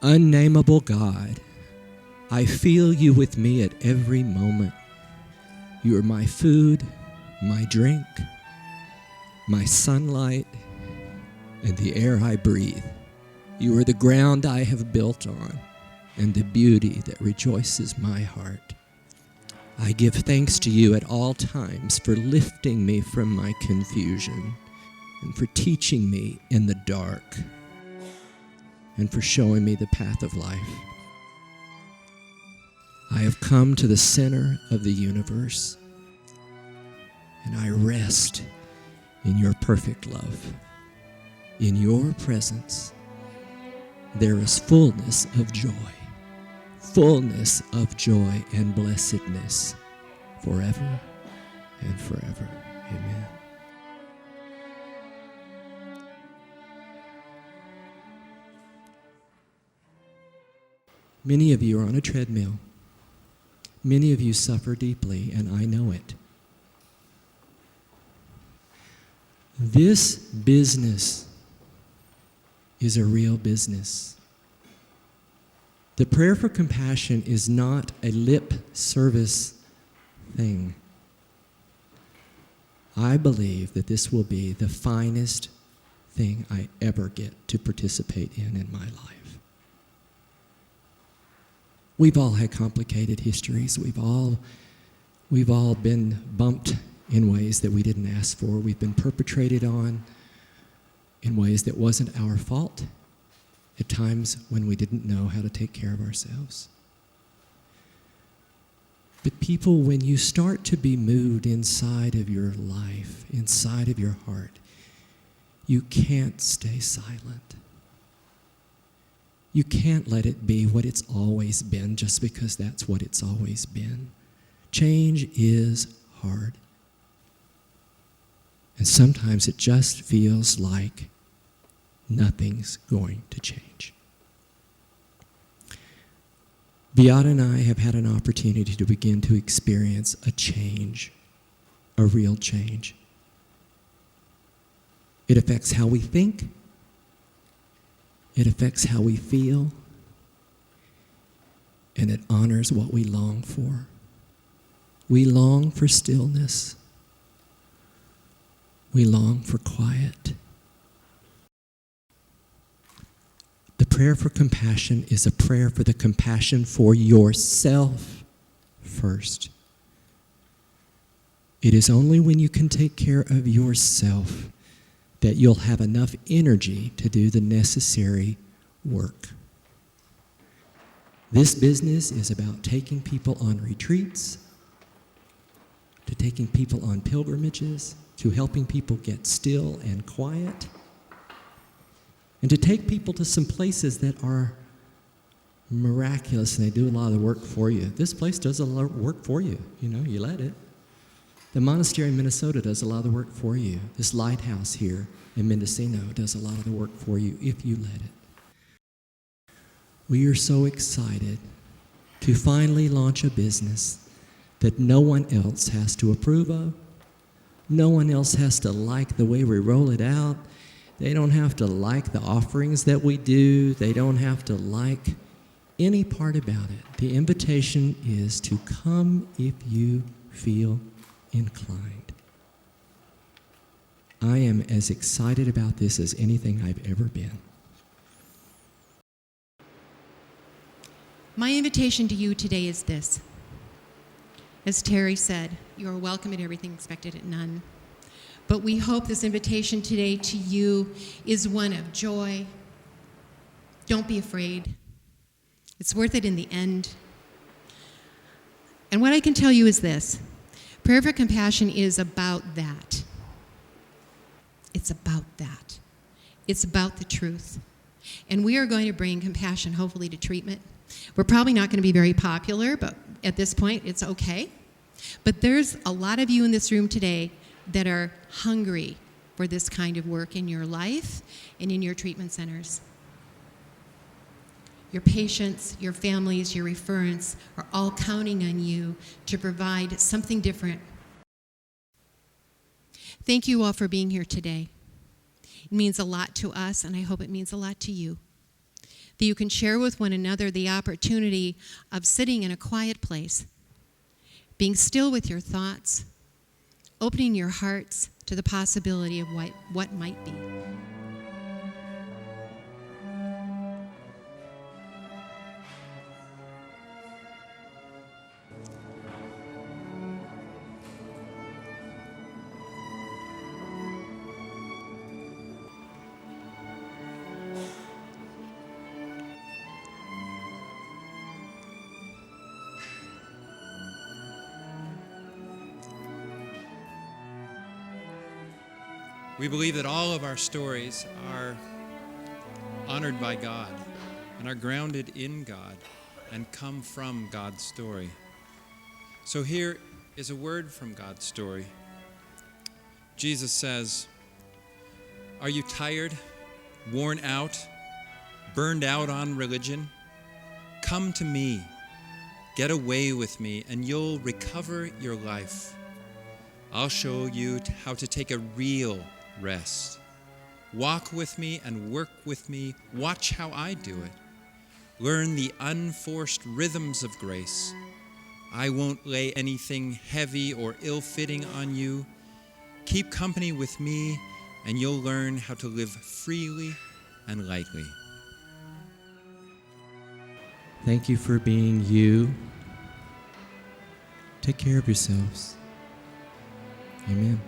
Unnameable God, I feel you with me at every moment. You are my food, my drink, my sunlight, and the air I breathe. You are the ground I have built on, and the beauty that rejoices my heart. I give thanks to you at all times for lifting me from my confusion, and for teaching me in the dark, and for showing me the path of life. I have come to the center of the universe, and I rest in your perfect love. In your presence, there is fullness of joy and blessedness forever and forever. Amen. Many of you are on a treadmill. Many of you suffer deeply, and I know it. This business is a real business. The prayer for compassion is not a lip service thing. I believe that this will be the finest thing I ever get to participate in my life. We've all had complicated histories. We've all been bumped in ways that we didn't ask for. We've been perpetrated on in ways that wasn't our fault, at times when we didn't know how to take care of ourselves. But people, when you start to be moved inside of your life, inside of your heart, you can't stay silent. You can't let it be what it's always been just because that's what it's always been. Change is hard. And sometimes it just feels like nothing's going to change. Beata and I have had an opportunity to begin to experience a change, a real change. It affects how we think. It affects how we feel. And it honors what we long for. We long for stillness. We long for quiet. The prayer for compassion is a prayer for the compassion for yourself first. It is only when you can take care of yourself that you'll have enough energy to do the necessary work. This business is about taking people on retreats, to taking people on pilgrimages, to helping people get still and quiet, and to take people to some places that are miraculous and they do a lot of the work for you. This place does a lot of work for you. You let it. The monastery in Minnesota does a lot of the work for you. This lighthouse here in Mendocino does a lot of the work for you if you let it. We are so excited to finally launch a business that no one else has to approve of. No one else has to like the way we roll it out. They don't have to like the offerings that we do. They don't have to like any part about it. The invitation is to come if you feel inclined. I am as excited about this as anything I've ever been. My invitation to you today is this. As Terry said, you are welcome at everything, expected at none. But we hope this invitation today to you is one of joy. Don't be afraid. It's worth it in the end. And what I can tell you is this. Prayer for compassion is about that. It's about that. It's about the truth. And we are going to bring compassion, hopefully, to treatment. We're probably not going to be very popular, but at this point, it's okay. But there's a lot of you in this room today that are hungry for this kind of work in your life and in your treatment centers. Your patients, your families, your referents are all counting on you to provide something different. Thank you all for being here today. It means a lot to us, and I hope it means a lot to you. that you can share with one another the opportunity of sitting in a quiet place, being still with your thoughts, opening your hearts to the possibility of what might be. We believe that all of our stories are honored by God and are grounded in God and come from God's story. So here is a word from God's story. Jesus says, "Are you tired, worn out, burned out on religion? Come to me, get away with me, and you'll recover your life. I'll show you how to take a real rest. Walk with me and work with me. Watch how I do it. Learn the unforced rhythms of grace. I won't lay anything heavy or ill-fitting on you. Keep company with me, and you'll learn how to live freely and lightly." Thank you for being you. Take care of yourselves. Amen.